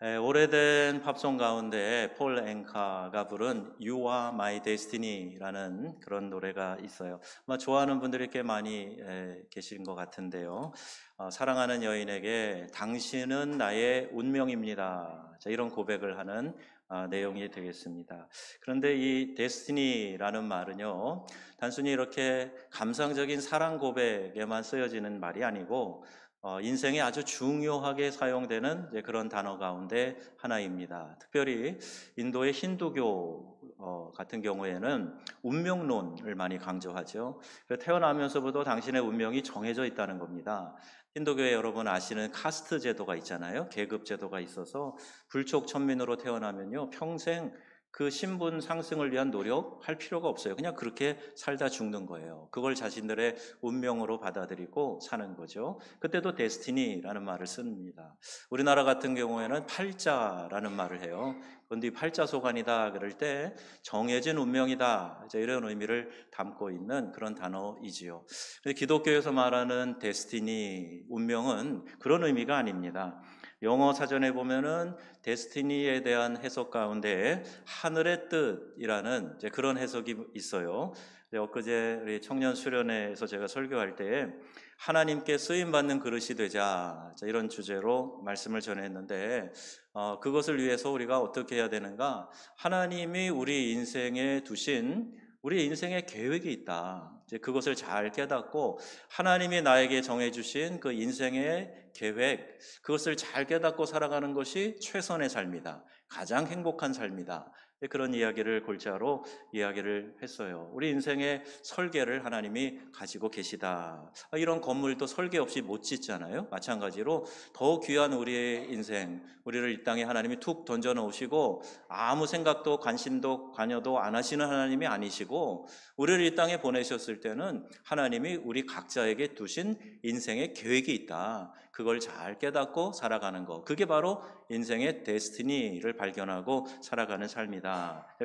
오래된 팝송 가운데 폴 앵카가 부른 You Are My Destiny라는 그런 노래가 있어요. 아마 좋아하는 분들이 꽤 많이 계신 것 같은데요. 사랑하는 여인에게 당신은 나의 운명입니다. 자, 이런 고백을 하는 내용이 되겠습니다. 그런데 이 데스티니라는 말은요, 단순히 이렇게 감상적인 사랑 고백에만 쓰여지는 말이 아니고 인생에 아주 중요하게 사용되는 그런 단어 가운데 하나입니다. 특별히 인도의 힌두교 같은 경우에는 운명론을 많이 강조하죠. 태어나면서부터 당신의 운명이 정해져 있다는 겁니다. 힌두교에 여러분 아시는 카스트 제도가 있잖아요. 계급 제도가 있어서 불촉 천민으로 태어나면요, 평생 그 신분 상승을 위한 노력할 필요가 없어요. 그냥 그렇게 살다 죽는 거예요. 그걸 자신들의 운명으로 받아들이고 사는 거죠. 그때도 데스티니라는 말을 씁니다. 우리나라 같은 경우에는 팔자라는 말을 해요. 그런데 팔자소관이다 그럴 때 정해진 운명이다, 이런 의미를 담고 있는 그런 단어이지요. 기독교에서 말하는 데스티니, 운명은 그런 의미가 아닙니다. 영어 사전에 보면은 데스티니에 대한 해석 가운데 하늘의 뜻이라는 그런 해석이 있어요. 엊그제 우리 청년 수련회에서 제가 설교할 때 하나님께 쓰임받는 그릇이 되자, 이런 주제로 말씀을 전했는데 그것을 위해서 우리가 어떻게 해야 되는가? 하나님이 우리 인생에 두신 우리 인생의 계획이 있다. 그것을 잘 깨닫고 하나님이 나에게 정해주신 그 인생의 계획, 그것을 잘 깨닫고 살아가는 것이 최선의 삶이다. 가장 행복한 삶이다. 그런 이야기를 골자로 이야기를 했어요. 우리 인생의 설계를 하나님이 가지고 계시다. 이런 건물도 설계 없이 못 짓잖아요. 마찬가지로 더 귀한 우리의 인생, 우리를 이 땅에 하나님이 툭 던져 놓으시고 아무 생각도 관심도 관여도 안 하시는 하나님이 아니시고, 우리를 이 땅에 보내셨을 때는 하나님이 우리 각자에게 두신 인생의 계획이 있다. 그걸 잘 깨닫고 살아가는 것, 그게 바로 인생의 데스티니를 발견하고 살아가는 삶이다.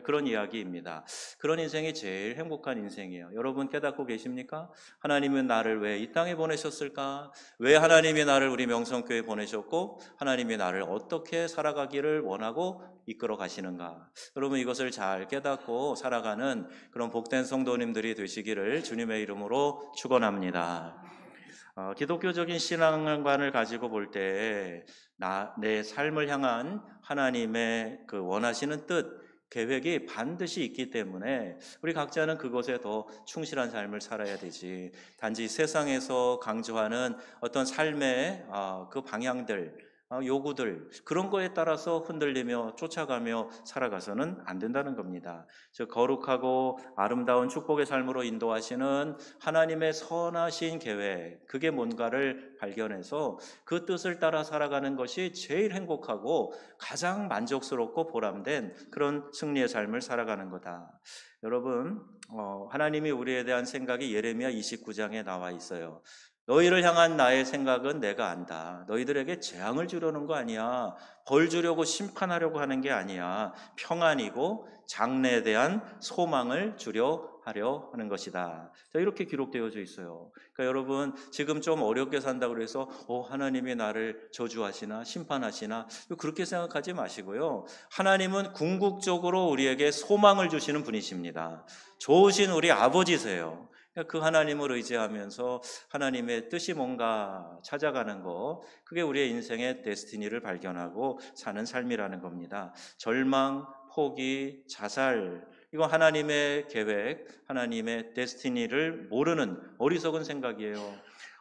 그런 이야기입니다. 그런 인생이 제일 행복한 인생이에요. 여러분 깨닫고 계십니까? 하나님은 나를 왜 이 땅에 보내셨을까? 왜 하나님이 나를 우리 명성교회에 보내셨고 하나님이 나를 어떻게 살아가기를 원하고 이끌어 가시는가? 여러분 이것을 잘 깨닫고 살아가는 그런 복된 성도님들이 되시기를 주님의 이름으로 축원합니다. 기독교적인 신앙관을 가지고 볼 때 내 삶을 향한 하나님의 그 원하시는 뜻, 계획이 반드시 있기 때문에 우리 각자는 그것에 더 충실한 삶을 살아야 되지, 단지 세상에서 강조하는 어떤 삶의 그 방향들, 요구들, 그런 거에 따라서 흔들리며 쫓아가며 살아가서는 안 된다는 겁니다. 즉 거룩하고 아름다운 축복의 삶으로 인도하시는 하나님의 선하신 계획, 그게 뭔가를 발견해서 그 뜻을 따라 살아가는 것이 제일 행복하고 가장 만족스럽고 보람된 그런 승리의 삶을 살아가는 거다. 여러분, 하나님이 우리에 대한 생각이 예레미야 29장에 나와 있어요. 너희를 향한 나의 생각은 내가 안다. 너희들에게 재앙을 주려는 거 아니야. 벌 주려고 심판하려고 하는 게 아니야. 평안이고 장래에 대한 소망을 주려 하려 하는 것이다. 자, 이렇게 기록되어져 있어요. 그러니까 여러분 지금 좀 어렵게 산다고 해서 하나님이 나를 저주하시나 심판하시나 그렇게 생각하지 마시고요. 하나님은 궁극적으로 우리에게 소망을 주시는 분이십니다. 좋으신 우리 아버지세요. 그 하나님을 의지하면서 하나님의 뜻이 뭔가 찾아가는 거, 그게 우리의 인생의 데스티니를 발견하고 사는 삶이라는 겁니다. 절망, 포기, 자살, 이거 하나님의 계획, 하나님의 데스티니를 모르는 어리석은 생각이에요.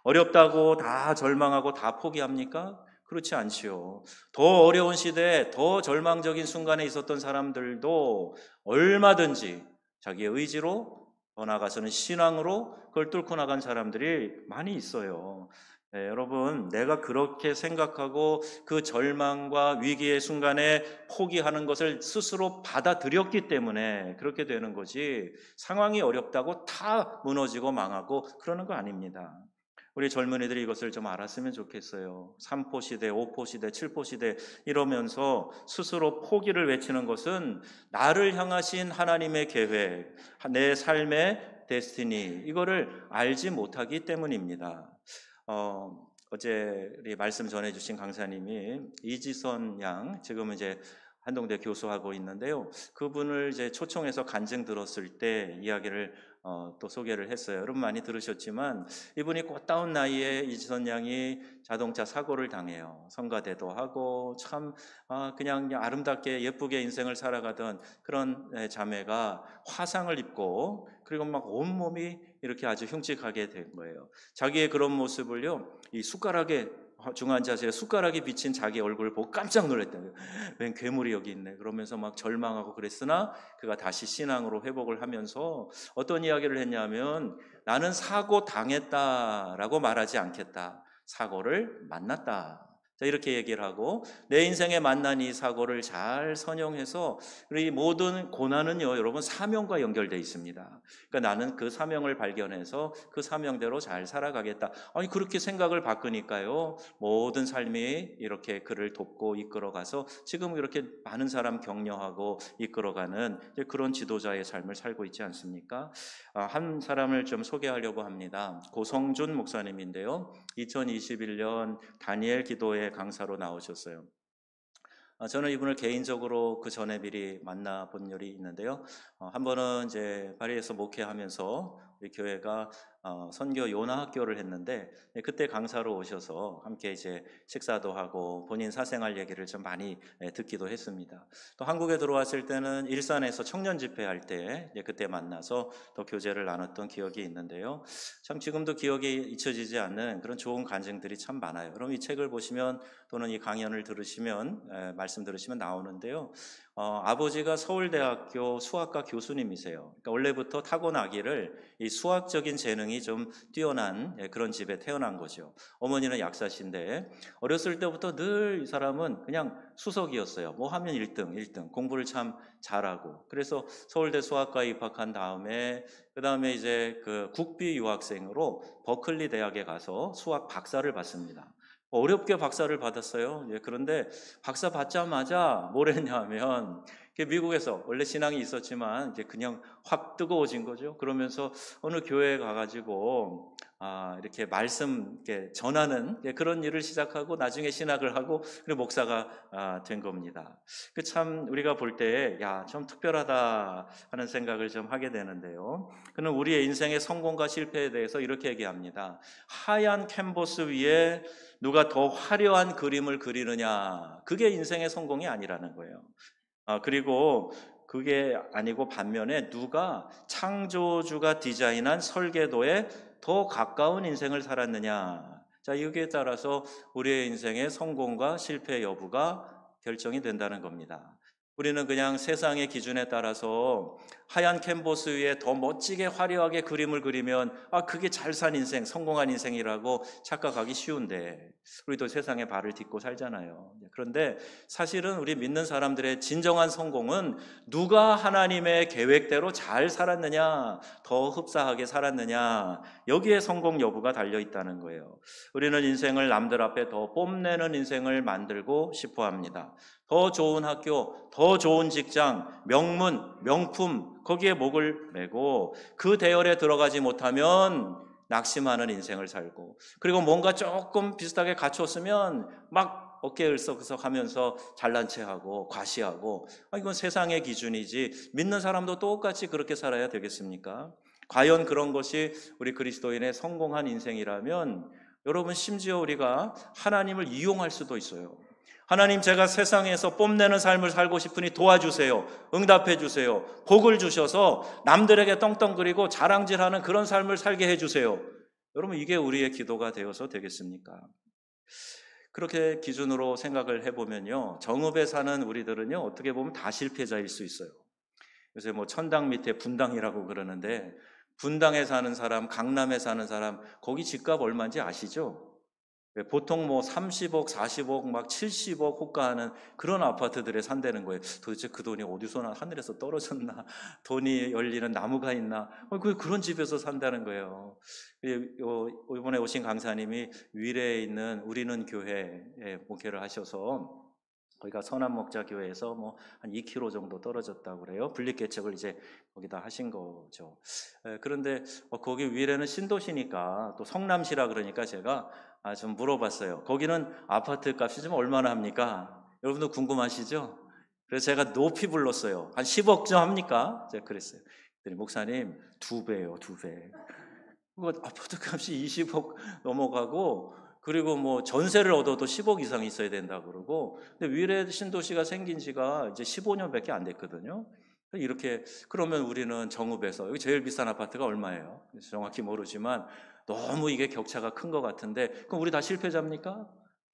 어렵다고 다 절망하고 다 포기합니까? 그렇지 않지요. 더 어려운 시대에 더 절망적인 순간에 있었던 사람들도 얼마든지 자기의 의지로, 더 나아가서는 신앙으로 그걸 뚫고 나간 사람들이 많이 있어요. 네, 여러분, 내가 그렇게 생각하고 그 절망과 위기의 순간에 포기하는 것을 스스로 받아들였기 때문에 그렇게 되는 거지, 상황이 어렵다고 다 무너지고 망하고 그러는 거 아닙니다. 우리 젊은이들이 이것을 좀 알았으면 좋겠어요. 3포 시대, 5포 시대, 7포 시대 이러면서 스스로 포기를 외치는 것은 나를 향하신 하나님의 계획, 내 삶의 데스티니, 이거를 알지 못하기 때문입니다. 어제 우리 말씀 전해주신 강사님이 이지선 양, 지금은 이제 한동대 교수하고 있는데요. 그분을 이제 초청해서 간증 들었을 때 이야기를 또 소개를 했어요. 여러분 많이 들으셨지만 이분이 꽃다운 나이에 이지선 양이 자동차 사고를 당해요. 성가대도 하고 참 그냥 아름답게 예쁘게 인생을 살아가던 그런 자매가 화상을 입고 그리고 막 온몸이 이렇게 아주 흉측하게 된 거예요. 자기의 그런 모습을요, 이 숟가락에 중한 자세에 숟가락이 비친 자기 얼굴을 보고 깜짝 놀랐다고요. 웬 괴물이 여기 있네. 그러면서 막 절망하고 그랬으나 그가 다시 신앙으로 회복을 하면서 어떤 이야기를 했냐면 나는 사고 당했다라고 말하지 않겠다. 사고를 만났다. 자, 이렇게 얘기를 하고 내 인생에 만난 이 사고를 잘 선용해서 우리 모든 고난은요, 여러분 사명과 연결되어 있습니다. 그러니까 나는 그 사명을 발견해서 그 사명대로 잘 살아가겠다. 아니 그렇게 생각을 바꾸니까요, 모든 삶이 이렇게 그를 돕고 이끌어가서 지금 이렇게 많은 사람 격려하고 이끌어가는 그런 지도자의 삶을 살고 있지 않습니까? 한 사람을 좀 소개하려고 합니다. 고성준 목사님인데요. 2021년 다니엘 기도회 강사로 나오셨어요. 저는 이분을 개인적으로 그 전에 미리 만나본 일이 있는데요. 한 번은 이제 파리에서 목회하면서 우리 교회가 선교 요나 학교를 했는데 그때 강사로 오셔서 함께 이제 식사도 하고 본인 사생활 얘기를 좀 많이 듣기도 했습니다. 또 한국에 들어왔을 때는 일산에서 청년 집회할 때 그때 만나서 또 교제를 나눴던 기억이 있는데요. 참 지금도 기억이 잊혀지지 않는 그런 좋은 간증들이 참 많아요. 그럼 이 책을 보시면 또는 이 강연을 들으시면 말씀 들으시면 나오는데요. 아버지가 서울대학교 수학과 교수님이세요. 그러니까 원래부터 타고나기를 이 수학적인 재능이 좀 뛰어난 그런 집에 태어난 거죠. 어머니는 약사신데 어렸을 때부터 늘 이 사람은 그냥 수석이었어요. 뭐 하면 1등, 공부를 참 잘하고. 그래서 서울대 수학과에 입학한 다음에 그다음에 이제 그 국비 유학생으로 버클리 대학에 가서 수학 박사를 받습니다. 어렵게 박사를 받았어요. 그런데 박사 받자마자 뭘 했냐면 미국에서 원래 신앙이 있었지만 이제 그냥 확 뜨거워진 거죠. 그러면서 어느 교회에 가가지고 이렇게 말씀 이렇게 전하는 그런 일을 시작하고 나중에 신학을 하고 그리고 목사가 된 겁니다. 그 참 우리가 볼 때 야, 좀 특별하다 하는 생각을 좀 하게 되는데요. 그는 우리의 인생의 성공과 실패에 대해서 이렇게 얘기합니다. 하얀 캔버스 위에 누가 더 화려한 그림을 그리느냐, 그게 인생의 성공이 아니라는 거예요. 그리고 그게 아니고 반면에 누가 창조주가 디자인한 설계도에 더 가까운 인생을 살았느냐. 자, 여기에 따라서 우리의 인생의 성공과 실패 여부가 결정이 된다는 겁니다. 우리는 그냥 세상의 기준에 따라서 하얀 캔버스 위에 더 멋지게 화려하게 그림을 그리면 그게 잘 산 인생, 성공한 인생이라고 착각하기 쉬운데 우리도 세상에 발을 딛고 살잖아요. 그런데 사실은 우리 믿는 사람들의 진정한 성공은 누가 하나님의 계획대로 잘 살았느냐, 더 흡사하게 살았느냐, 여기에 성공 여부가 달려 있다는 거예요. 우리는 인생을 남들 앞에 더 뽐내는 인생을 만들고 싶어 합니다. 더 좋은 학교, 더 좋은 직장, 명문, 명품, 거기에 목을 메고 그 대열에 들어가지 못하면 낙심하는 인생을 살고, 그리고 뭔가 조금 비슷하게 갖췄으면 막 어깨 을썩을썩하면서 잘난 체하고 과시하고, 이건 세상의 기준이지 믿는 사람도 똑같이 그렇게 살아야 되겠습니까? 과연 그런 것이 우리 그리스도인의 성공한 인생이라면 여러분, 심지어 우리가 하나님을 이용할 수도 있어요. 하나님, 제가 세상에서 뽐내는 삶을 살고 싶으니 도와주세요. 응답해 주세요. 복을 주셔서 남들에게 떵떵거리고 자랑질하는 그런 삶을 살게 해주세요. 여러분, 이게 우리의 기도가 되어서 되겠습니까? 그렇게 기준으로 생각을 해보면요, 정읍에 사는 우리들은요, 어떻게 보면 다 실패자일 수 있어요. 요새 뭐 천당 밑에 분당이라고 그러는데, 분당에 사는 사람, 강남에 사는 사람, 거기 집값 얼마인지 아시죠? 보통 뭐 30억, 40억, 막 70억 호가하는 그런 아파트들에 산다는 거예요. 도대체 그 돈이 어디서 하늘에서 떨어졌나? 돈이 열리는 나무가 있나? 그런 집에서 산다는 거예요. 이번에 오신 강사님이 위례에 있는 우리는 교회에 목회를 하셔서 거기가 선한목자교회에서 뭐 한 2km 정도 떨어졌다고 그래요. 분립개척을 이제 거기다 하신 거죠. 그런데 거기 위례는 신도시니까 또 성남시라 그러니까 제가 좀 물어봤어요. 거기는 아파트 값이 좀 얼마나 합니까? 여러분도 궁금하시죠? 그래서 제가 높이 불렀어요. 한 10억 좀 합니까? 제가 그랬어요. 그랬더니 목사님 2배예요, 2배. 그거 아파트 값이 20억 넘어가고, 그리고 뭐 전세를 얻어도 10억 이상 있어야 된다 그러고, 근데 위례 신도시가 생긴 지가 이제 15년밖에 안 됐거든요. 이렇게 그러면 우리는 정읍에서, 여기 제일 비싼 아파트가 얼마예요? 정확히 모르지만 너무 이게 격차가 큰 것 같은데, 그럼 우리 다 실패자입니까?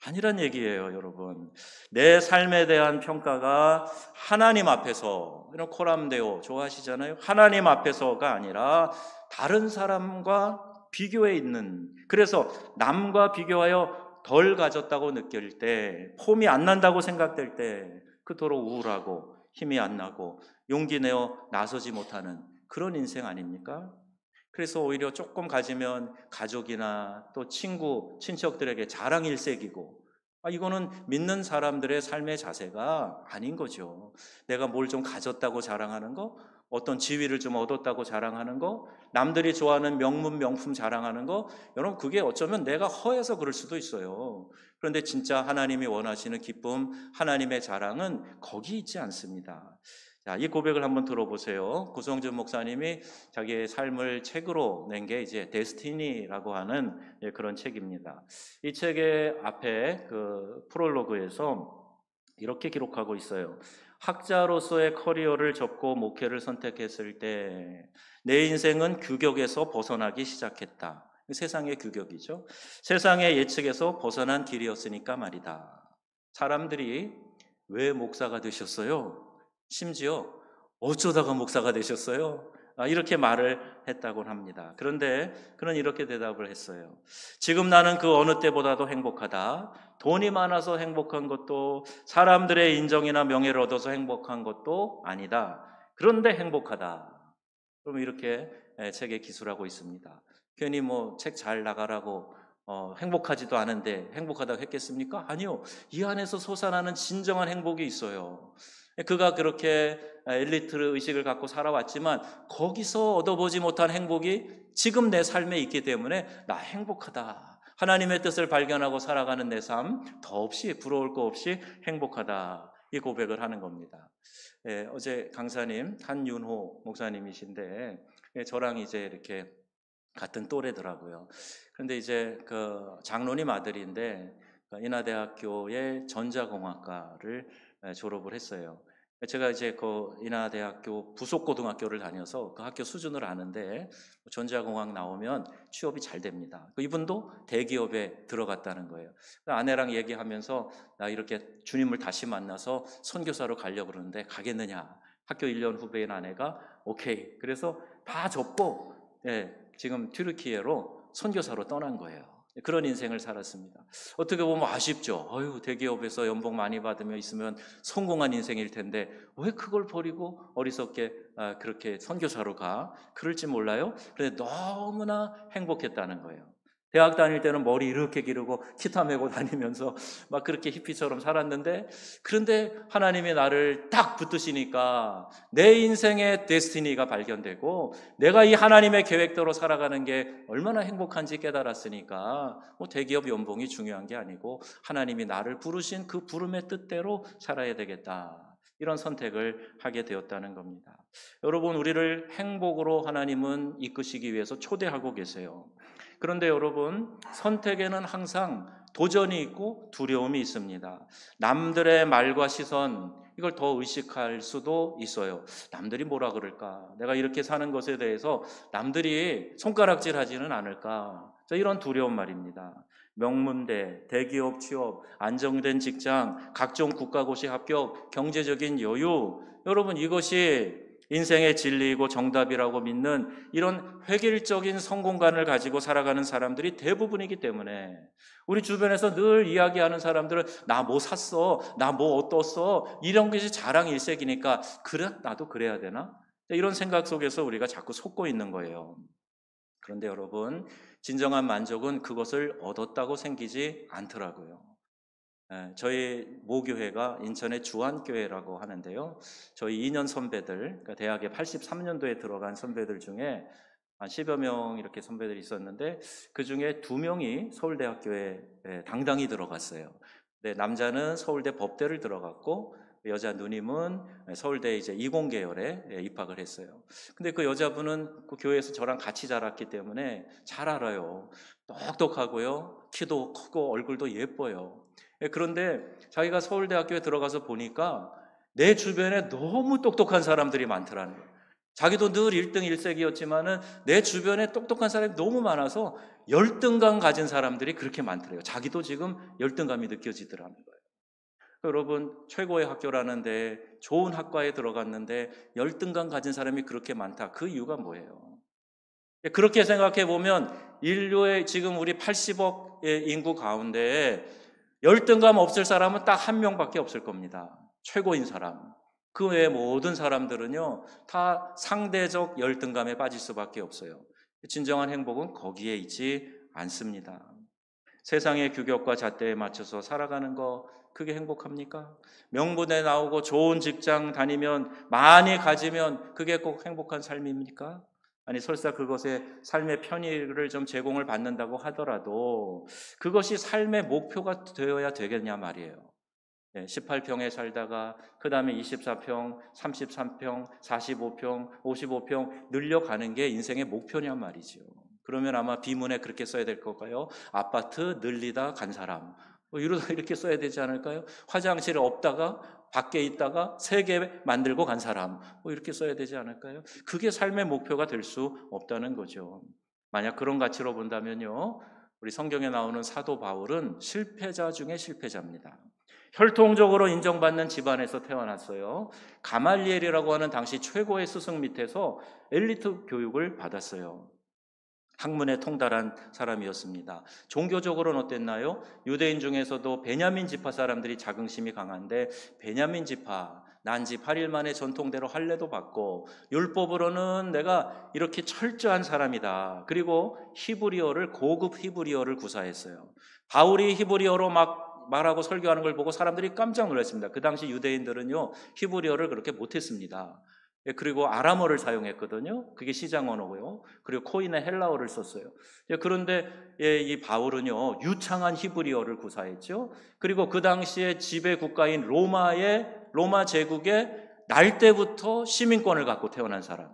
아니란 얘기예요, 여러분. 내 삶에 대한 평가가 하나님 앞에서, 이런 코람데오 좋아하시잖아요. 하나님 앞에서가 아니라 다른 사람과 비교해 있는, 그래서 남과 비교하여 덜 가졌다고 느낄 때, 폼이 안 난다고 생각될 때 그토록 우울하고 힘이 안 나고 용기 내어 나서지 못하는 그런 인생 아닙니까? 그래서 오히려 조금 가지면 가족이나 또 친구, 친척들에게 자랑 일색이고, 이거는 믿는 사람들의 삶의 자세가 아닌 거죠. 내가 뭘 좀 가졌다고 자랑하는 거, 어떤 지위를 좀 얻었다고 자랑하는 거, 남들이 좋아하는 명문, 명품 자랑하는 거, 여러분 그게 어쩌면 내가 허해서 그럴 수도 있어요. 그런데 진짜 하나님이 원하시는 기쁨, 하나님의 자랑은 거기 있지 않습니다. 자, 이 고백을 한번 들어보세요. 구성준 목사님이 자기의 삶을 책으로 낸 게 이제 데스티니라고 하는 그런 책입니다. 이 책의 앞에 그 프롤로그에서 이렇게 기록하고 있어요. 학자로서의 커리어를 접고 목회를 선택했을 때 내 인생은 규격에서 벗어나기 시작했다. 세상의 규격이죠. 세상의 예측에서 벗어난 길이었으니까 말이다. 사람들이 왜 목사가 되셨어요? 심지어 어쩌다가 목사가 되셨어요? 이렇게 말을 했다고 합니다. 그런데 그는 이렇게 대답을 했어요. 지금 나는 그 어느 때보다도 행복하다. 돈이 많아서 행복한 것도, 사람들의 인정이나 명예를 얻어서 행복한 것도 아니다. 그런데 행복하다. 그럼 이렇게 책에 기술하고 있습니다. 괜히 뭐 책 잘 나가라고 행복하지도 않은데 행복하다고 했겠습니까? 아니요. 이 안에서 솟아나는 진정한 행복이 있어요. 그가 그렇게 엘리트 의식을 갖고 살아왔지만 거기서 얻어보지 못한 행복이 지금 내 삶에 있기 때문에 나 행복하다. 하나님의 뜻을 발견하고 살아가는 내 삶, 더없이 부러울 거 없이 행복하다. 이 고백을 하는 겁니다. 어제 강사님 한윤호 목사님이신데 저랑 이제 이렇게 같은 또래더라고요. 그런데 이제 그 장로님 아들인데 인하대학교의 전자공학과를 졸업을 했어요. 제가 이제 그 인하대학교 부속고등학교를 다녀서 그 학교 수준을 아는데 전자공학 나오면 취업이 잘 됩니다. 이분도 대기업에 들어갔다는 거예요. 아내랑 얘기하면서 나 이렇게 주님을 다시 만나서 선교사로 가려고 그러는데 가겠느냐. 학교 1년 후배인 아내가 오케이. 그래서 다 접고 지금 튀르키예로 선교사로 떠난 거예요. 그런 인생을 살았습니다. 어떻게 보면 아쉽죠. 대기업에서 연봉 많이 받으며 있으면 성공한 인생일 텐데 왜 그걸 버리고 어리석게 그렇게 선교사로 가? 그럴지 몰라요. 그런데 너무나 행복했다는 거예요. 대학 다닐 때는 머리 이렇게 기르고 키타 메고 다니면서 막 그렇게 히피처럼 살았는데, 그런데 하나님이 나를 딱 붙드시니까 내 인생의 데스티니가 발견되고 내가 이 하나님의 계획대로 살아가는 게 얼마나 행복한지 깨달았으니까 대기업 연봉이 중요한 게 아니고 하나님이 나를 부르신 그 부름의 뜻대로 살아야 되겠다. 이런 선택을 하게 되었다는 겁니다. 여러분, 우리를 행복으로 하나님은 이끄시기 위해서 초대하고 계세요. 그런데 여러분, 선택에는 항상 도전이 있고 두려움이 있습니다. 남들의 말과 시선, 이걸 더 의식할 수도 있어요. 남들이 뭐라 그럴까? 내가 이렇게 사는 것에 대해서 남들이 손가락질 하지는 않을까? 이런 두려움 말입니다. 명문대, 대기업 취업, 안정된 직장, 각종 국가고시 합격, 경제적인 여유, 여러분 이것이 인생의 진리이고 정답이라고 믿는 이런 획일적인 성공관을 가지고 살아가는 사람들이 대부분이기 때문에 우리 주변에서 늘 이야기하는 사람들은 나 뭐 샀어, 나 뭐 어떻어, 이런 것이 자랑 일색이니까 그래? 나도 그래야 되나? 이런 생각 속에서 우리가 자꾸 속고 있는 거예요. 그런데 여러분, 진정한 만족은 그것을 얻었다고 생기지 않더라고요. 저희 모교회가 인천의 주안교회라고 하는데요. 저희 2년 선배들, 그러니까 대학에 83년도에 들어간 선배들 중에 한 10여 명 이렇게 선배들이 있었는데 그 중에 2명이 서울대학교에 당당히 들어갔어요. 근데 남자는 서울대 법대를 들어갔고 여자 누님은 서울대 이제 이공계열에 입학을 했어요. 근데 그 여자분은 그 교회에서 저랑 같이 자랐기 때문에 잘 알아요. 똑똑하고요, 키도 크고 얼굴도 예뻐요. 그런데 자기가 서울대학교에 들어가서 보니까 내 주변에 너무 똑똑한 사람들이 많더라는 거예요. 자기도 늘 1등 1색이었지만은 내 주변에 똑똑한 사람이 너무 많아서 열등감 가진 사람들이 그렇게 많더래요. 자기도 지금 열등감이 느껴지더라는 거예요. 여러분, 최고의 학교라는데 좋은 학과에 들어갔는데 열등감 가진 사람이 그렇게 많다. 그 이유가 뭐예요? 그렇게 생각해 보면 인류의 지금 우리 80억의 인구 가운데 열등감 없을 사람은 딱 한 명밖에 없을 겁니다. 최고인 사람. 그 외의 모든 사람들은요, 다 상대적 열등감에 빠질 수밖에 없어요. 진정한 행복은 거기에 있지 않습니다. 세상의 규격과 잣대에 맞춰서 살아가는 거, 그게 행복합니까? 명분에 나오고 좋은 직장 다니면 많이 가지면 그게 꼭 행복한 삶입니까? 아니, 설사 그것에 삶의 편의를 좀 제공을 받는다고 하더라도 그것이 삶의 목표가 되어야 되겠냐 말이에요. 18평에 살다가 그 다음에 24평, 33평, 45평, 55평 늘려가는 게 인생의 목표냐 말이죠. 그러면 아마 비문에 그렇게 써야 될 걸까요? 아파트 늘리다 간 사람. 이러다 이렇게 써야 되지 않을까요? 화장실 없다가 밖에 있다가 3개 만들고 간 사람. 이렇게 써야 되지 않을까요? 그게 삶의 목표가 될 수 없다는 거죠. 만약 그런 가치로 본다면요, 우리 성경에 나오는 사도 바울은 실패자 중에 실패자입니다. 혈통적으로 인정받는 집안에서 태어났어요. 가말리엘이라고 하는 당시 최고의 스승 밑에서 엘리트 교육을 받았어요. 학문에 통달한 사람이었습니다. 종교적으로는 어땠나요? 유대인 중에서도 베냐민 지파 사람들이 자긍심이 강한데 베냐민 지파, 난지 8일 만에 전통대로 할례도 받고 율법으로는 내가 이렇게 철저한 사람이다. 그리고 히브리어를, 고급 히브리어를 구사했어요. 바울이 히브리어로 막 말하고 설교하는 걸 보고 사람들이 깜짝 놀랐습니다. 그 당시 유대인들은요, 히브리어를 그렇게 못했습니다. 그리고 아람어를 사용했거든요. 그게 시장 언어고요. 그리고 코인의 헬라어를 썼어요. 그런데 이 바울은요, 유창한 히브리어를 구사했죠. 그리고 그 당시에 지배 국가인 로마 제국의 날 때부터 시민권을 갖고 태어난 사람.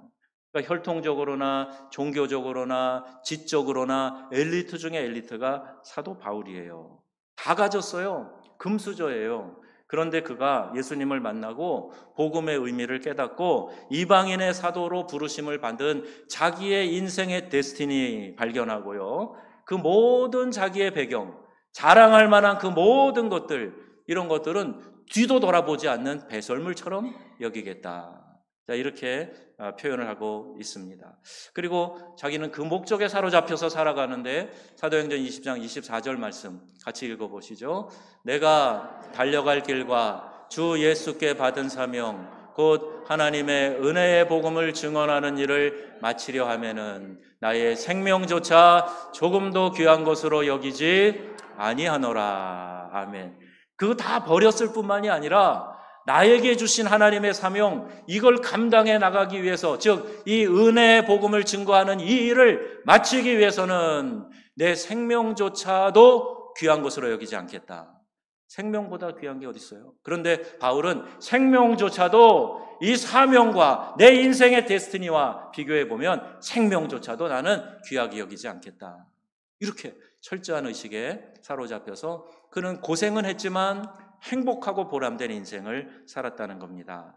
그러니까 혈통적으로나 종교적으로나 지적으로나 엘리트 중에 엘리트가 사도 바울이에요. 다 가졌어요. 금수저예요. 그런데 그가 예수님을 만나고 복음의 의미를 깨닫고 이방인의 사도로 부르심을 받은 자기의 인생의 데스티니 발견하고요. 그 모든 자기의 배경, 자랑할 만한 그 모든 것들, 이런 것들은 뒤도 돌아보지 않는 배설물처럼 여기겠다. 자, 이렇게 표현을 하고 있습니다. 그리고 자기는 그 목적에 사로잡혀서 살아가는데 사도행전 20장 24절 말씀 같이 읽어보시죠. 내가 달려갈 길과 주 예수께 받은 사명 곧 하나님의 은혜의 복음을 증언하는 일을 마치려 하면은 나의 생명조차 조금도 귀한 것으로 여기지 아니하노라. 아멘. 그거 다 버렸을 뿐만이 아니라 나에게 주신 하나님의 사명, 이걸 감당해 나가기 위해서, 즉 이 은혜의 복음을 증거하는 이 일을 마치기 위해서는 내 생명조차도 귀한 것으로 여기지 않겠다. 생명보다 귀한 게 어디 있어요? 그런데 바울은 생명조차도 이 사명과 내 인생의 데스티니와 비교해 보면 생명조차도 나는 귀하게 여기지 않겠다. 이렇게 철저한 의식에 사로잡혀서 그는 고생은 했지만 행복하고 보람된 인생을 살았다는 겁니다.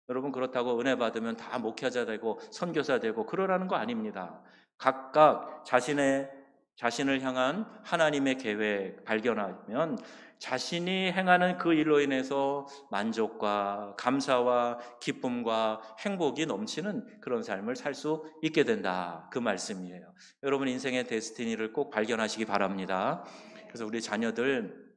여러분, 그렇다고 은혜 받으면 다 목회자 되고 선교사 되고 그러라는 거 아닙니다. 각각 자신을 향한 하나님의 계획 발견하면 자신이 행하는 그 일로 인해서 만족과 감사와 기쁨과 행복이 넘치는 그런 삶을 살 수 있게 된다. 그 말씀이에요. 여러분, 인생의 데스티니를 꼭 발견하시기 바랍니다. 그래서 우리 자녀들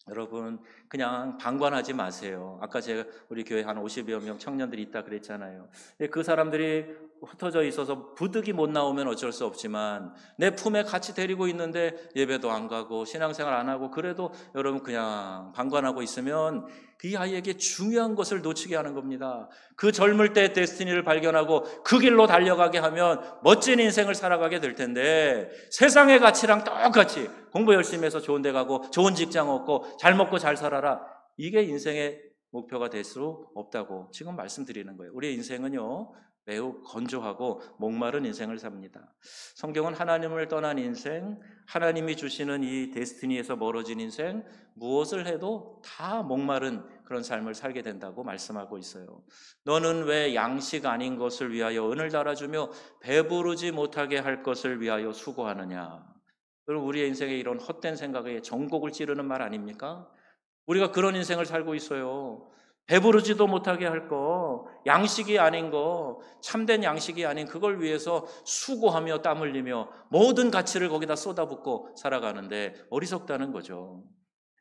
여러분 그냥 방관하지 마세요. 아까 제가 우리 교회 한 50여 명 청년들이 있다 그랬잖아요. 근데 그 사람들이 흩어져 있어서 부득이 못 나오면 어쩔 수 없지만 내 품에 같이 데리고 있는데 예배도 안 가고 신앙생활 안 하고 그래도 여러분 그냥 방관하고 있으면 그 아이에게 중요한 것을 놓치게 하는 겁니다. 그 젊을 때 데스티니를 발견하고 그 길로 달려가게 하면 멋진 인생을 살아가게 될 텐데 세상의 가치랑 똑같이 공부 열심히 해서 좋은 데 가고 좋은 직장 얻고 잘 먹고 잘 살아라. 이게 인생의 목표가 될 수 없다고 지금 말씀드리는 거예요. 우리의 인생은요 매우 건조하고 목마른 인생을 삽니다. 성경은 하나님을 떠난 인생, 하나님이 주시는 이 데스티니에서 멀어진 인생, 무엇을 해도 다 목마른 그런 삶을 살게 된다고 말씀하고 있어요. 너는 왜 양식 아닌 것을 위하여 은을 달아주며 배부르지 못하게 할 것을 위하여 수고하느냐. 그럼 우리의 인생에 이런 헛된 생각에 전곡을 찌르는 말 아닙니까? 우리가 그런 인생을 살고 있어요. 배부르지도 못하게 할 거, 양식이 아닌 거, 참된 양식이 아닌 그걸 위해서 수고하며 땀 흘리며 모든 가치를 거기다 쏟아붓고 살아가는데 어리석다는 거죠.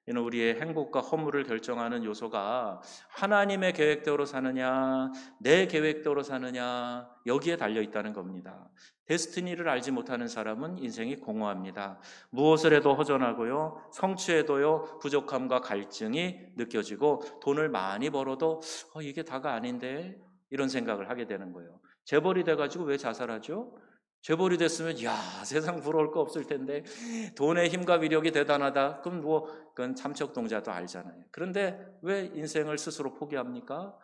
이는 우리의 행복과 허물을 결정하는 요소가 하나님의 계획대로 사느냐, 내 계획대로 사느냐, 여기에 달려 있다는 겁니다. 데스티니를 알지 못하는 사람은 인생이 공허합니다. 무엇을 해도 허전하고요, 성취해도요, 부족함과 갈증이 느껴지고 돈을 많이 벌어도 이게 다가 아닌데 이런 생각을 하게 되는 거예요. 재벌이 돼가지고 왜 자살하죠? 재벌이 됐으면 야 세상 부러울 거 없을 텐데 돈의 힘과 위력이 대단하다. 그럼 그건 참척동자도 알잖아요. 그런데 왜 인생을 스스로 포기합니까?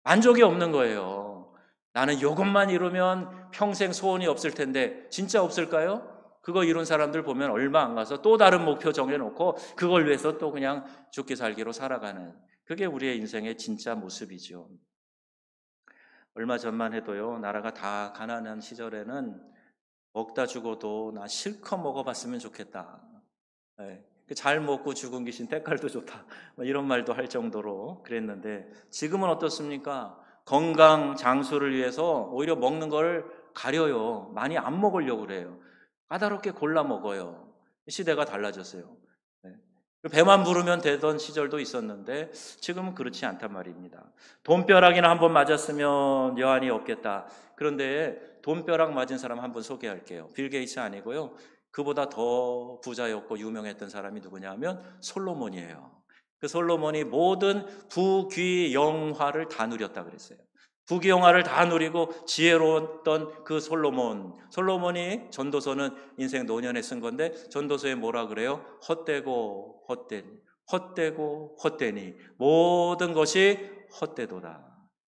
만족이 없는 거예요. 나는 이것만 이루면 평생 소원이 없을 텐데 진짜 없을까요? 그거 이룬 사람들 보면 얼마 안 가서 또 다른 목표 정해놓고 그걸 위해서 또 그냥 죽기 살기로 살아가는 그게 우리의 인생의 진짜 모습이죠. 얼마 전만 해도요 나라가 다 가난한 시절에는 먹다 죽어도 나 실컷 먹어봤으면 좋겠다. 네. 잘 먹고 죽은 귀신 때깔도 좋다. 이런 말도 할 정도로 그랬는데 지금은 어떻습니까? 건강 장수를 위해서 오히려 먹는 걸 가려요. 많이 안 먹으려고 그래요. 까다롭게 골라 먹어요. 시대가 달라졌어요. 네. 배만 부르면 되던 시절도 있었는데 지금은 그렇지 않단 말입니다. 돈벼락이나 한번 맞았으면 여한이 없겠다. 그런데 돈벼락 맞은 사람 한번 소개할게요. 빌 게이츠 아니고요. 그보다 더 부자였고 유명했던 사람이 누구냐 하면 솔로몬이에요. 그 솔로몬이 모든 부귀영화를 다 누렸다 그랬어요. 부귀영화를 다 누리고 지혜로웠던 그 솔로몬이 전도서는 인생 노년에 쓴 건데 전도서에 뭐라 그래요? 헛되고 헛되니 모든 것이 헛되도다.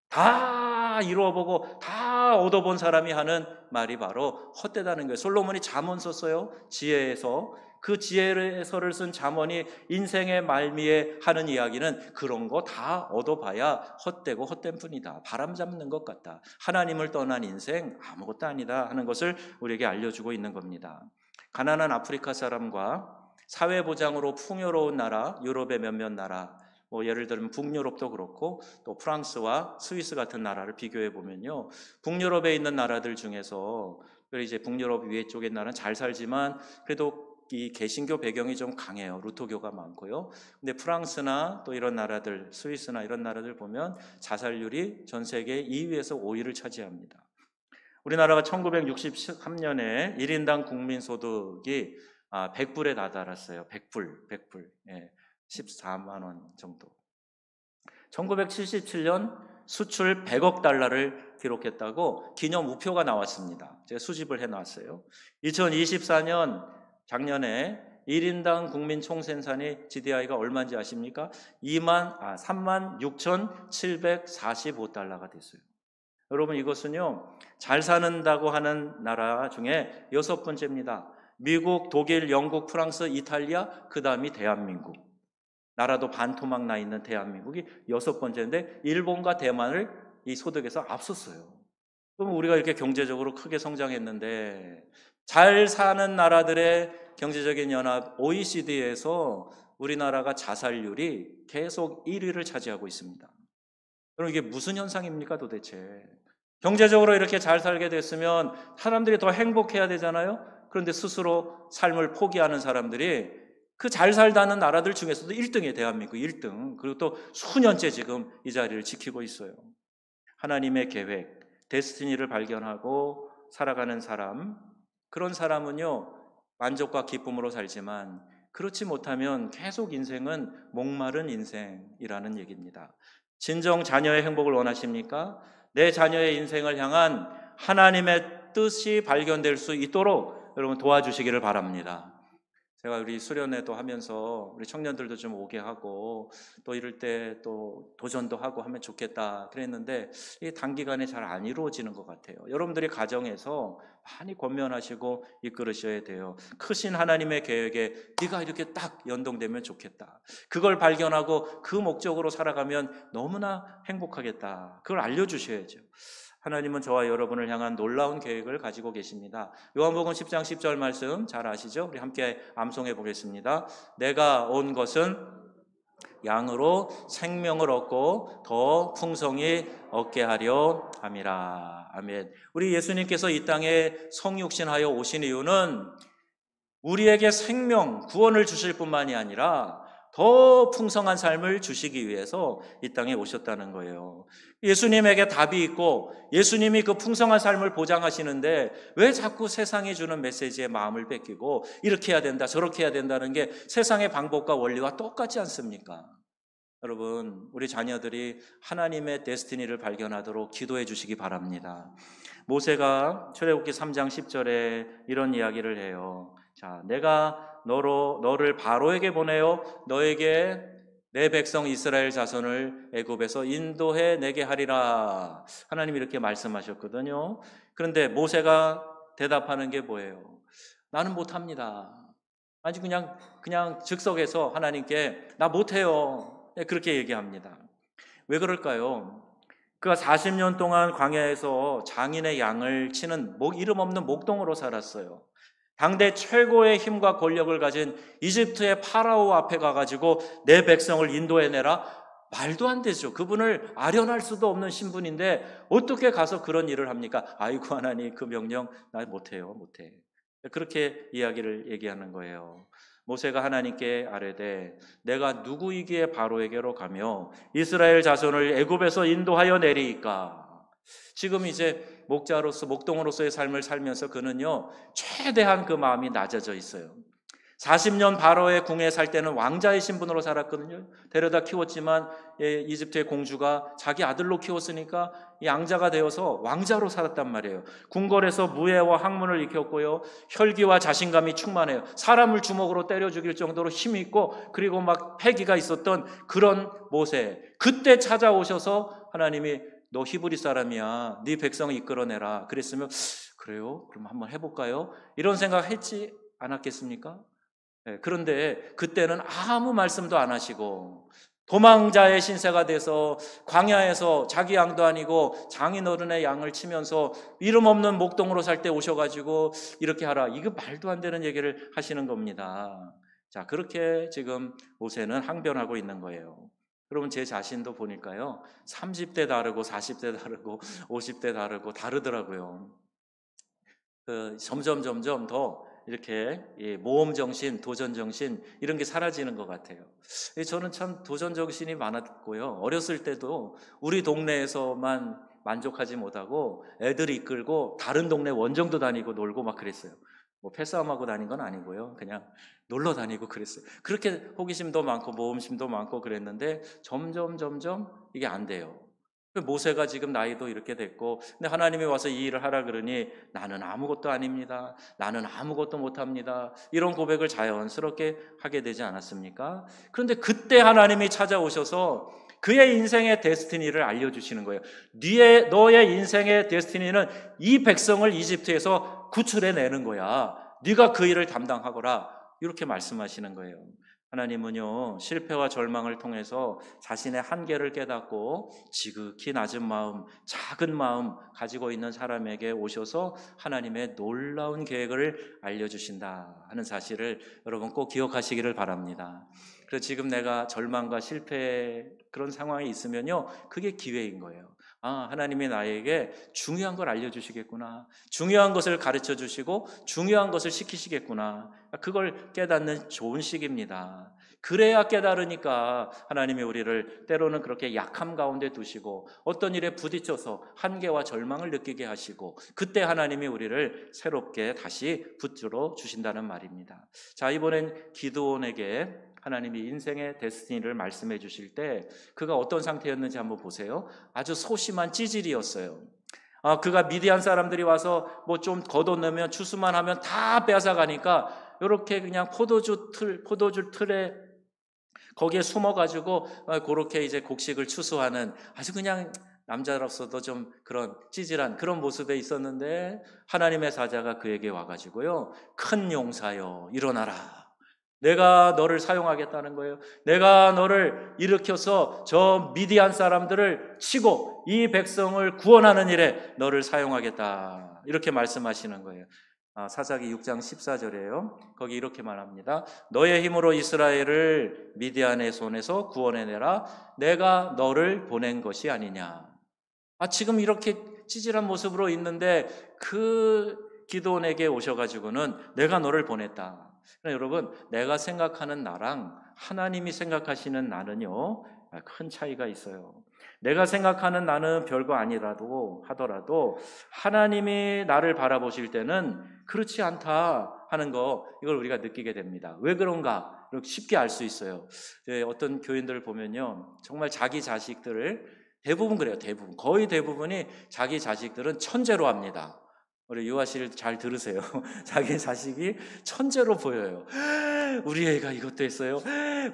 다 이루어보고 다 얻어본 사람이 하는 말이 바로 헛되다는 거예요. 솔로몬이 잠언 썼어요. 지혜에서. 그 지혜서를 쓴 잠언이 인생의 말미에 하는 이야기는 그런 거 다 얻어봐야 헛되고 헛된 뿐이다. 바람 잡는 것 같다. 하나님을 떠난 인생 아무것도 아니다 하는 것을 우리에게 알려주고 있는 겁니다. 가난한 아프리카 사람과 사회보장으로 풍요로운 나라, 유럽의 몇몇 나라, 예를 들면 북유럽도 그렇고 또 프랑스와 스위스 같은 나라를 비교해 보면요, 북유럽에 있는 나라들 중에서 이제 북유럽 위에 쪽의 나라는 잘 살지만 그래도 이 개신교 배경이 좀 강해요. 루터교가 많고요. 근데 프랑스나 또 이런 나라들, 스위스나 이런 나라들 보면 자살률이 전 세계 2위에서 5위를 차지합니다. 우리나라가 1963년에 1인당 국민소득이 100불에 다다랐어요. 100불. 예, 14만 원 정도. 1977년 수출 100억 달러를 기록했다고 기념 우표가 나왔습니다. 제가 수집을 해놨어요. 2024년 작년에 1인당 국민 총생산이 GDI가 얼마인지 아십니까? 36,745달러가 됐어요. 여러분 이것은요 잘 사는다고 하는 나라 중에 6번째입니다. 미국, 독일, 영국, 프랑스, 이탈리아, 그 다음이 대한민국. 나라도 반토막 나 있는 대한민국이 6번째인데 일본과 대만을 이 소득에서 앞섰어요. 그럼 우리가 이렇게 경제적으로 크게 성장했는데 잘 사는 나라들의 경제적인 연합 OECD에서 우리나라가 자살률이 계속 1위를 차지하고 있습니다. 그럼 이게 무슨 현상입니까 도대체? 경제적으로 이렇게 잘 살게 됐으면 사람들이 더 행복해야 되잖아요. 그런데 스스로 삶을 포기하는 사람들이 그 잘 살다는 나라들 중에서도 1등이에요. 대한민국 1등. 그리고 또 수년째 지금 이 자리를 지키고 있어요. 하나님의 계획, 데스티니를 발견하고 살아가는 사람, 그런 사람은요, 만족과 기쁨으로 살지만 그렇지 못하면 계속 인생은 목마른 인생이라는 얘기입니다. 진정 자녀의 행복을 원하십니까? 내 자녀의 인생을 향한 하나님의 뜻이 발견될 수 있도록 여러분 도와주시기를 바랍니다. 제가 우리 수련회도 하면서 우리 청년들도 좀 오게 하고 또 이럴 때 또 도전도 하고 하면 좋겠다 그랬는데 이게 단기간에 잘 안 이루어지는 것 같아요. 여러분들이 가정에서 많이 권면하시고 이끌으셔야 돼요. 크신 하나님의 계획에 네가 이렇게 딱 연동되면 좋겠다. 그걸 발견하고 그 목적으로 살아가면 너무나 행복하겠다. 그걸 알려주셔야죠. 하나님은 저와 여러분을 향한 놀라운 계획을 가지고 계십니다. 요한복음 10장 10절 말씀 잘 아시죠? 우리 함께 암송해 보겠습니다. 내가 온 것은 양으로 생명을 얻고 더 풍성히 얻게 하려 함이라. 아멘. 우리 예수님께서 이 땅에 성육신하여 오신 이유는 우리에게 생명, 구원을 주실 뿐만이 아니라 더 풍성한 삶을 주시기 위해서 이 땅에 오셨다는 거예요. 예수님에게 답이 있고 예수님이 그 풍성한 삶을 보장하시는데 왜 자꾸 세상이 주는 메시지에 마음을 뺏기고 이렇게 해야 된다 저렇게 해야 된다는 게 세상의 방법과 원리와 똑같지 않습니까? 여러분, 우리 자녀들이 하나님의 데스티니를 발견하도록 기도해 주시기 바랍니다. 모세가 출애굽기 3장 10절에 이런 이야기를 해요. 자, 내가 너를 바로에게 보내어 너에게 내 백성 이스라엘 자손을 애굽에서 인도해 내게 하리라. 하나님이 이렇게 말씀하셨거든요. 그런데 모세가 대답하는 게 뭐예요? 나는 못합니다. 아주 그냥 즉석에서 하나님께 나 못해요. 그렇게 얘기합니다. 왜 그럴까요? 그가 40년 동안 광야에서 장인의 양을 치는 이름 없는 목동으로 살았어요. 당대 최고의 힘과 권력을 가진 이집트의 파라오 앞에 가가지고 내 백성을 인도해내라? 말도 안 되죠. 그분을 아련할 수도 없는 신분인데 어떻게 가서 그런 일을 합니까? 아이고 하나님 그 명령 나 못해요. 못해. 그렇게 이야기를 얘기하는 거예요. 모세가 하나님께 아뢰되 내가 누구이기에 바로에게로 가며 이스라엘 자손을 애굽에서 인도하여 내리이까. 지금 이제 목동으로서의 삶을 살면서 그는요 최대한 그 마음이 낮아져 있어요. 40년 바로의 궁에 살 때는 왕자의 신분으로 살았거든요. 데려다 키웠지만 이집트의 공주가 자기 아들로 키웠으니까 양자가 되어서 왕자로 살았단 말이에요. 궁궐에서 무예와 학문을 익혔고요. 혈기와 자신감이 충만해요. 사람을 주먹으로 때려 죽일 정도로 힘이 있고 그리고 막 패기가 있었던 그런 모세. 그때 찾아오셔서 하나님이 너 히브리 사람이야. 네 백성을 이끌어내라. 그랬으면 그래요? 그럼 한번 해볼까요? 이런 생각 했지 않았겠습니까? 그런데 그때는 아무 말씀도 안 하시고 도망자의 신세가 돼서 광야에서 자기 양도 아니고 장인어른의 양을 치면서 이름 없는 목동으로 살 때 오셔가지고 이렇게 하라. 이거 말도 안 되는 얘기를 하시는 겁니다. 자, 그렇게 지금 모세는 항변하고 있는 거예요. 여러분 제 자신도 보니까요 30대 다르고 40대 다르고 50대 다르고 다르더라고요. 점점 더 이렇게 모험 정신, 도전 정신 이런 게 사라지는 것 같아요. 저는 참 도전 정신이 많았고요. 어렸을 때도 우리 동네에서만 만족하지 못하고 애들 이끌고 다른 동네 원정도 다니고 놀고 막 그랬어요. 뭐 패싸움하고 다닌 건 아니고요. 그냥 놀러 다니고 그랬어요. 그렇게 호기심도 많고 모험심도 많고 그랬는데 점점 이게 안 돼요. 모세가 지금 나이도 이렇게 됐고 근데 하나님이 와서 이 일을 하라 그러니 나는 아무것도 아닙니다. 나는 아무것도 못합니다. 이런 고백을 자연스럽게 하게 되지 않았습니까? 그런데 그때 하나님이 찾아오셔서 그의 인생의 데스티니를 알려주시는 거예요. 너의 인생의 데스티니는 이 백성을 이집트에서 구출해내는 거야. 네가 그 일을 담당하거라. 이렇게 말씀하시는 거예요. 하나님은요 실패와 절망을 통해서 자신의 한계를 깨닫고 지극히 낮은 마음, 작은 마음 가지고 있는 사람에게 오셔서 하나님의 놀라운 계획을 알려주신다 하는 사실을 여러분 꼭 기억하시기를 바랍니다. 그래서 지금 내가 절망과 실패 그런 상황에 있으면요 그게 기회인 거예요. 아, 하나님이 나에게 중요한 걸 알려주시겠구나. 중요한 것을 가르쳐 주시고 중요한 것을 시키시겠구나. 그걸 깨닫는 좋은 시기입니다. 그래야 깨달으니까 하나님이 우리를 때로는 그렇게 약함 가운데 두시고 어떤 일에 부딪혀서 한계와 절망을 느끼게 하시고 그때 하나님이 우리를 새롭게 다시 붙들어 주신다는 말입니다. 자, 이번엔 기드온에게 하나님이 인생의 데스티니를 말씀해 주실 때 그가 어떤 상태였는지 한번 보세요. 아주 소심한 찌질이었어요. 그가 미디안 사람들이 와서 뭐 좀 걷어내면 추수만 하면 다 빼앗아가니까 이렇게 그냥 포도주 틀에 거기에 숨어가지고 그렇게 이제 곡식을 추수하는 아주 그냥 남자로서도 좀 그런 찌질한 그런 모습에 있었는데 하나님의 사자가 그에게 와가지고요, 큰 용사여 일어나라. 내가 너를 사용하겠다는 거예요. 내가 너를 일으켜서 저 미디안 사람들을 치고 이 백성을 구원하는 일에 너를 사용하겠다. 이렇게 말씀하시는 거예요. 사사기 6장 14절이에요. 거기 이렇게 말합니다. 너의 힘으로 이스라엘을 미디안의 손에서 구원해내라. 내가 너를 보낸 것이 아니냐. 지금 이렇게 찌질한 모습으로 있는데 그 기드온에게 오셔가지고는 내가 너를 보냈다. 여러분, 내가 생각하는 나랑 하나님이 생각하시는 나는요, 큰 차이가 있어요. 내가 생각하는 나는 별거 아니라도 하더라도 하나님이 나를 바라보실 때는 그렇지 않다 하는 거, 이걸 우리가 느끼게 됩니다. 왜 그런가? 이렇게 쉽게 알 수 있어요. 어떤 교인들을 보면요, 정말 자기 자식들을 대부분 그래요. 대부분. 거의 대부분이 자기 자식들은 천재로 합니다. 우리 유아실 잘 들으세요. 자기 자식이 천재로 보여요. 우리 애가 이것도 했어요.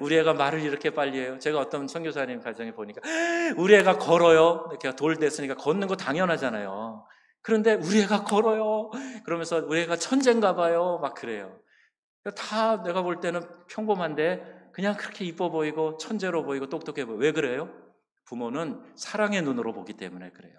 우리 애가 말을 이렇게 빨리 해요. 제가 어떤 선교사님 가정에 보니까 우리 애가 걸어요. 이렇게 돌 됐으니까 걷는 거 당연하잖아요. 그런데 우리 애가 걸어요. 그러면서 우리 애가 천재인가 봐요. 막 그래요. 다 내가 볼 때는 평범한데 그냥 그렇게 이뻐 보이고 천재로 보이고 똑똑해 보여요. 왜 그래요? 부모는 사랑의 눈으로 보기 때문에 그래요.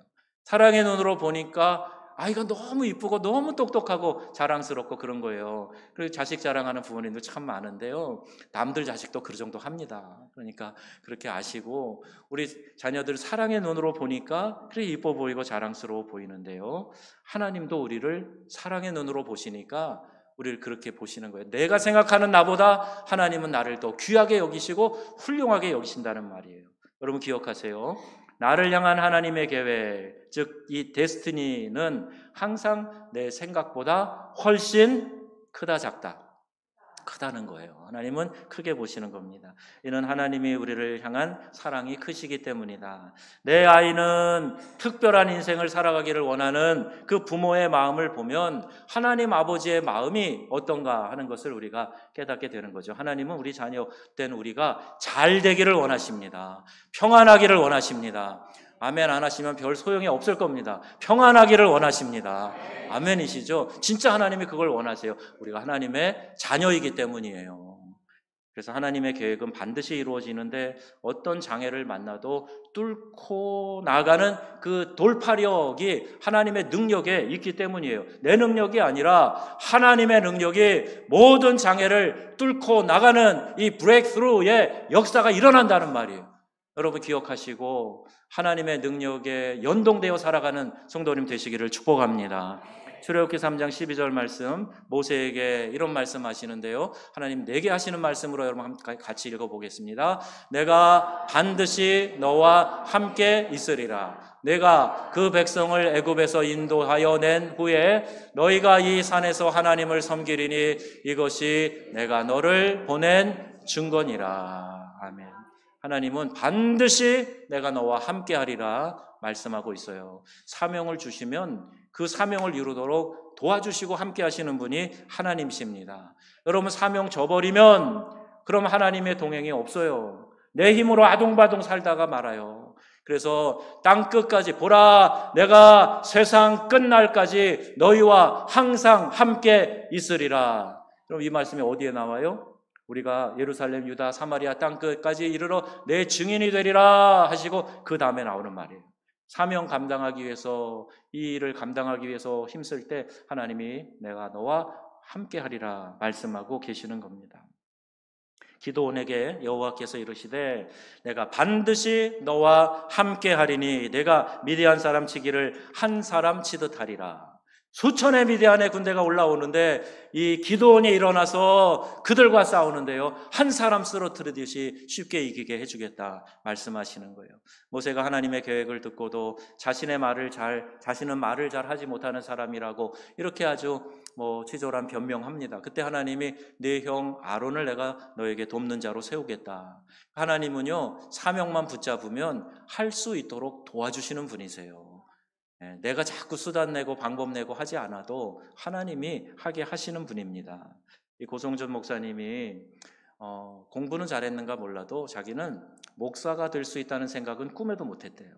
사랑의 눈으로 보니까 아이가 너무 이쁘고 너무 똑똑하고 자랑스럽고 그런 거예요. 그리고 자식 자랑하는 부모님도 참 많은데요, 남들 자식도 그 정도 합니다. 그러니까 그렇게 아시고 우리 자녀들 사랑의 눈으로 보니까 그래 이뻐 보이고 자랑스러워 보이는데요, 하나님도 우리를 사랑의 눈으로 보시니까 우리를 그렇게 보시는 거예요. 내가 생각하는 나보다 하나님은 나를 더 귀하게 여기시고 훌륭하게 여기신다는 말이에요. 여러분 기억하세요. 나를 향한 하나님의 계획, 즉 이 데스티니는 항상 내 생각보다 훨씬 크다 작다. 크다는 거예요. 하나님은 크게 보시는 겁니다. 이는 하나님이 우리를 향한 사랑이 크시기 때문이다. 내 아이는 특별한 인생을 살아가기를 원하는 그 부모의 마음을 보면 하나님 아버지의 마음이 어떤가 하는 것을 우리가 깨닫게 되는 거죠. 하나님은 우리 자녀된 우리가 잘 되기를 원하십니다. 평안하기를 원하십니다. 아멘 안 하시면 별 소용이 없을 겁니다. 평안하기를 원하십니다. 아멘이시죠? 진짜 하나님이 그걸 원하세요. 우리가 하나님의 자녀이기 때문이에요. 그래서 하나님의 계획은 반드시 이루어지는데 어떤 장애를 만나도 뚫고 나가는 그 돌파력이 하나님의 능력에 있기 때문이에요. 내 능력이 아니라 하나님의 능력이 모든 장애를 뚫고 나가는 이 브레이크스루의 역사가 일어난다는 말이에요. 여러분 기억하시고 하나님의 능력에 연동되어 살아가는 성도님 되시기를 축복합니다. 출애굽기 3장 12절 말씀, 모세에게 이런 말씀 하시는데요, 하나님 내게 하시는 말씀으로 여러분 같이 읽어보겠습니다. 내가 반드시 너와 함께 있으리라. 내가 그 백성을 애굽에서 인도하여 낸 후에 너희가 이 산에서 하나님을 섬기리니 이것이 내가 너를 보낸 증거니라. 아멘. 하나님은 반드시 내가 너와 함께 하리라 말씀하고 있어요. 사명을 주시면 그 사명을 이루도록 도와주시고 함께 하시는 분이 하나님이십니다. 여러분 사명 저버리면 그럼 하나님의 동행이 없어요. 내 힘으로 아동바동 살다가 말아요. 그래서 땅 끝까지 보라, 내가 세상 끝날까지 너희와 항상 함께 있으리라. 그럼 이 말씀이 어디에 나와요? 우리가 예루살렘, 유다, 사마리아 땅 끝까지 이르러 내 증인이 되리라 하시고 그 다음에 나오는 말이에요. 사명 감당하기 위해서, 이 일을 감당하기 위해서 힘쓸 때 하나님이 내가 너와 함께 하리라 말씀하고 계시는 겁니다. 기드온에게 여호와께서 이르시되 내가 반드시 너와 함께 하리니 내가 미디안 사람 치기를 한 사람 치듯 하리라. 수천의 미디안의 군대가 올라오는데 이 기드온이 일어나서 그들과 싸우는데요, 한 사람 쓰러뜨리듯이 쉽게 이기게 해주겠다 말씀하시는 거예요. 모세가 하나님의 계획을 듣고도 자신은 말을 잘 하지 못하는 사람이라고 이렇게 아주 치졸한 변명합니다. 그때 하나님이 네 형 아론을 내가 너에게 돕는 자로 세우겠다. 하나님은요, 사명만 붙잡으면 할 수 있도록 도와주시는 분이세요. 내가 자꾸 수단 내고 방법 내고 하지 않아도 하나님이 하게 하시는 분입니다. 이 고성준 목사님이 공부는 잘했는가 몰라도 자기는 목사가 될 수 있다는 생각은 꿈에도 못했대요.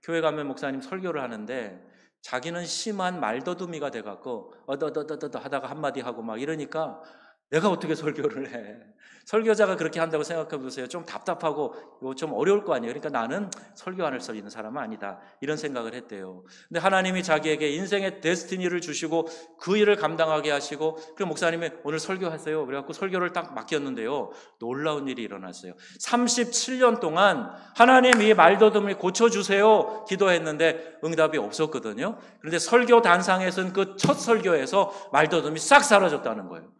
교회 가면 목사님 설교를 하는데 자기는 심한 말더듬이가 돼갖고 어더더더더 하다가 한마디 하고 막 이러니까 내가 어떻게 설교를 해. 설교자가 그렇게 한다고 생각해 보세요. 좀 답답하고 좀 어려울 거 아니에요. 그러니까 나는 설교 안 할 수 있는 사람은 아니다, 이런 생각을 했대요. 근데 하나님이 자기에게 인생의 데스티니를 주시고 그 일을 감당하게 하시고, 그리고 목사님이 오늘 설교하세요 그래갖고 설교를 딱 맡겼는데요, 놀라운 일이 일어났어요. 37년 동안 하나님 이 말더듬을 고쳐주세요 기도했는데 응답이 없었거든요. 그런데 설교 단상에서는 그 첫 설교에서 말더듬이 싹 사라졌다는 거예요.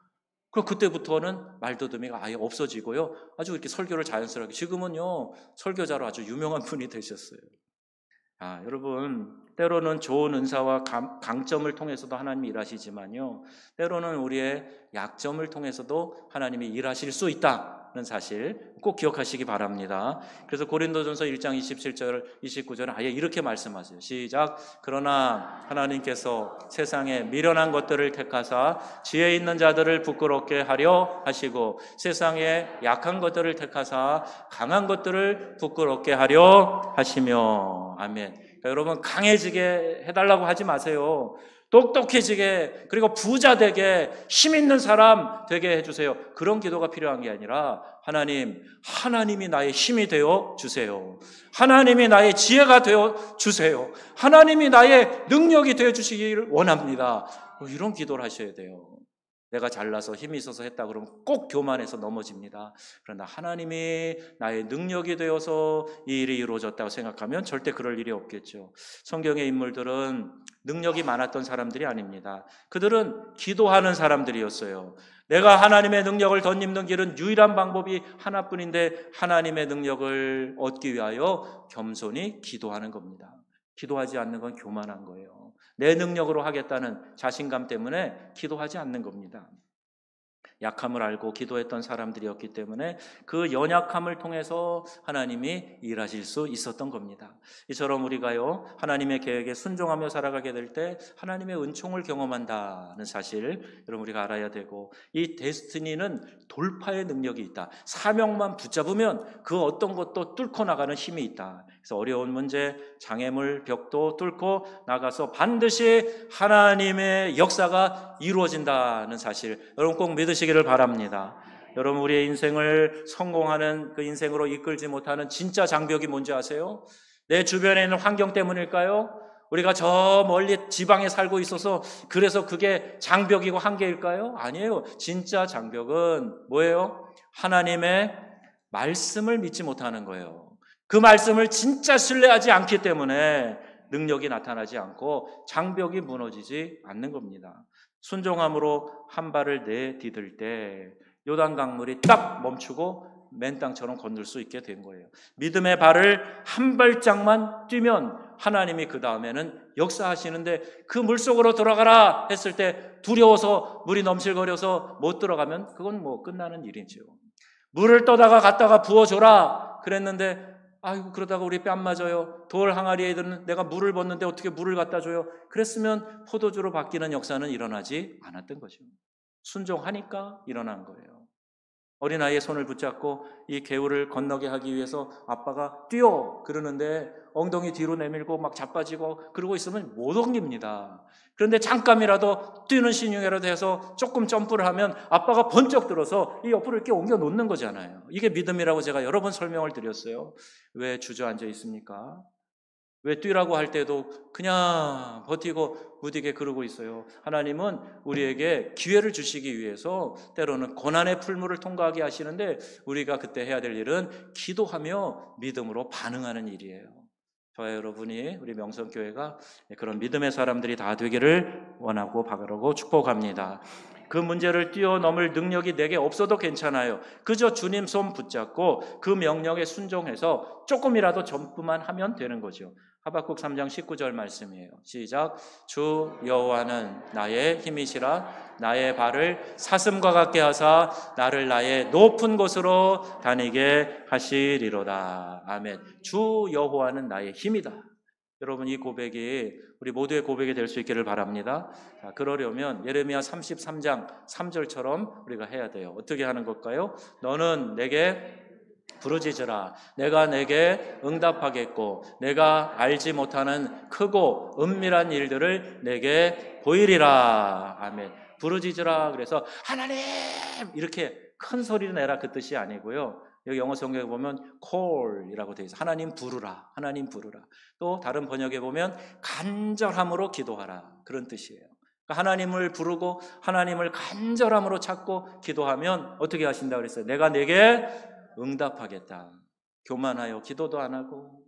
그때부터는 말더듬이가 아예 없어지고요, 아주 이렇게 설교를 자연스럽게, 지금은요 설교자로 아주 유명한 분이 되셨어요. 여러분, 때로는 좋은 은사와 강점을 통해서도 하나님이 일하시지만요, 때로는 우리의 약점을 통해서도 하나님이 일하실 수 있다는 사실 꼭 기억하시기 바랍니다. 그래서 고린도전서 1장 27절 29절은 아예 이렇게 말씀하세요. 시작. 그러나 하나님께서 세상에 미련한 것들을 택하사 지혜 있는 자들을 부끄럽게 하려 하시고 세상에 약한 것들을 택하사 강한 것들을 부끄럽게 하려 하시며. 아멘. 여러분, 강해지게 해달라고 하지 마세요. 똑똑해지게, 그리고 부자 되게, 힘 있는 사람 되게 해주세요. 그런 기도가 필요한 게 아니라 하나님이 나의 힘이 되어 주세요. 하나님이 나의 지혜가 되어 주세요. 하나님이 나의 능력이 되어 주시기를 원합니다. 이런 기도를 하셔야 돼요. 내가 잘나서 힘이 있어서 했다 그러면 꼭 교만해서 넘어집니다. 그러나 하나님이 나의 능력이 되어서 이 일이 이루어졌다고 생각하면 절대 그럴 일이 없겠죠. 성경의 인물들은 능력이 많았던 사람들이 아닙니다. 그들은 기도하는 사람들이었어요. 내가 하나님의 능력을 덧입는 길은 유일한 방법이 하나뿐인데 하나님의 능력을 얻기 위하여 겸손히 기도하는 겁니다. 기도하지 않는 건 교만한 거예요. 내 능력으로 하겠다는 자신감 때문에 기도하지 않는 겁니다. 약함을 알고 기도했던 사람들이었기 때문에 그 연약함을 통해서 하나님이 일하실 수 있었던 겁니다. 이처럼 우리가요, 하나님의 계획에 순종하며 살아가게 될 때 하나님의 은총을 경험한다는 사실 여러분 우리가 알아야 되고, 이 데스티니는 돌파의 능력이 있다. 사명만 붙잡으면 그 어떤 것도 뚫고 나가는 힘이 있다. 그래서 어려운 문제, 장애물, 벽도 뚫고 나가서 반드시 하나님의 역사가 이루어진다는 사실 여러분 꼭 믿으시기를 바랍니다. 여러분, 우리의 인생을 성공하는 그 인생으로 이끌지 못하는 진짜 장벽이 뭔지 아세요? 내 주변에 있는 환경 때문일까요? 우리가 저 멀리 지방에 살고 있어서 그래서 그게 장벽이고 한계일까요? 아니에요. 진짜 장벽은 뭐예요? 하나님의 말씀을 믿지 못하는 거예요. 그 말씀을 진짜 신뢰하지 않기 때문에 능력이 나타나지 않고 장벽이 무너지지 않는 겁니다. 순종함으로 한 발을 내디딜 때 요단 강물이 딱 멈추고 맨 땅처럼 건널 수 있게 된 거예요. 믿음의 발을 한 발짝만 뛰면 하나님이 그 다음에는 역사하시는데, 그 물속으로 들어가라 했을 때 두려워서 물이 넘실거려서 못 들어가면 그건 끝나는 일이죠. 물을 떠다가 갖다가 부어줘라 그랬는데 아이고 그러다가 우리 뺨 맞아요. 돌 항아리에 있는 내가 물을 붓는데 어떻게 물을 갖다 줘요? 그랬으면 포도주로 바뀌는 역사는 일어나지 않았던 거죠. 순종하니까 일어난 거예요. 어린아이의 손을 붙잡고 이 개울을 건너게 하기 위해서 아빠가 뛰어 그러는데 엉덩이 뒤로 내밀고 막 자빠지고 그러고 있으면 못 옮깁니다. 그런데 잠깐이라도 뛰는 신용이라도 해서 조금 점프를 하면 아빠가 번쩍 들어서 이 옆으로 이렇게 옮겨 놓는 거잖아요. 이게 믿음이라고 제가 여러 번 설명을 드렸어요. 왜 주저앉아 있습니까? 왜 뛰라고 할 때도 그냥 버티고 무디게 그러고 있어요? 하나님은 우리에게 기회를 주시기 위해서 때로는 고난의 풀무를 통과하게 하시는데 우리가 그때 해야 될 일은 기도하며 믿음으로 반응하는 일이에요. 저와 여러분이 우리 명성교회가 그런 믿음의 사람들이 다 되기를 원하고 바라고 축복합니다. 그 문제를 뛰어넘을 능력이 내게 없어도 괜찮아요. 그저 주님 손 붙잡고 그 명령에 순종해서 조금이라도 전부만 하면 되는 거죠. 하박국 3장 19절 말씀이에요. 시작. 주 여호와는 나의 힘이시라. 나의 발을 사슴과 같게 하사 나를 나의 높은 곳으로 다니게 하시리로다. 아멘. 주 여호와는 나의 힘이다. 여러분, 이 고백이 우리 모두의 고백이 될 수 있기를 바랍니다. 자, 그러려면 예레미야 33장 3절처럼 우리가 해야 돼요. 어떻게 하는 걸까요? 너는 내게 부르짖으라. 내가 내게 응답하겠고 내가 알지 못하는 크고 은밀한 일들을 내게 보이리라. 아멘. 부르짖으라. 그래서 하나님 이렇게 큰 소리를 내라 그 뜻이 아니고요. 여기 영어 성경에 보면 call이라고 되어 있어요. 하나님 부르라. 하나님 부르라. 또 다른 번역에 보면 간절함으로 기도하라. 그런 뜻이에요. 그러니까 하나님을 부르고 하나님을 간절함으로 찾고 기도하면 어떻게 하신다고 그랬어요? 내가 내게 응답하겠다. 교만하여 기도도 안 하고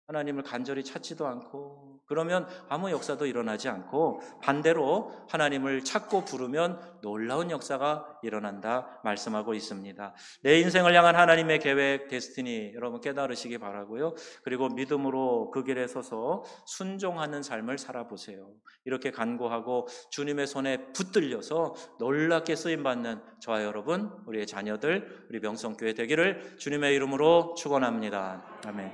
하나님을 간절히 찾지도 않고 그러면 아무 역사도 일어나지 않고 반대로 하나님을 찾고 부르면 놀라운 역사가 일어난다 말씀하고 있습니다. 내 인생을 향한 하나님의 계획, 데스티니 여러분 깨달으시기 바라고요. 그리고 믿음으로 그 길에 서서 순종하는 삶을 살아보세요. 이렇게 간구하고 주님의 손에 붙들려서 놀랍게 쓰임받는 저와 여러분, 우리의 자녀들, 우리 명성교회 되기를 주님의 이름으로 축원합니다. 아멘.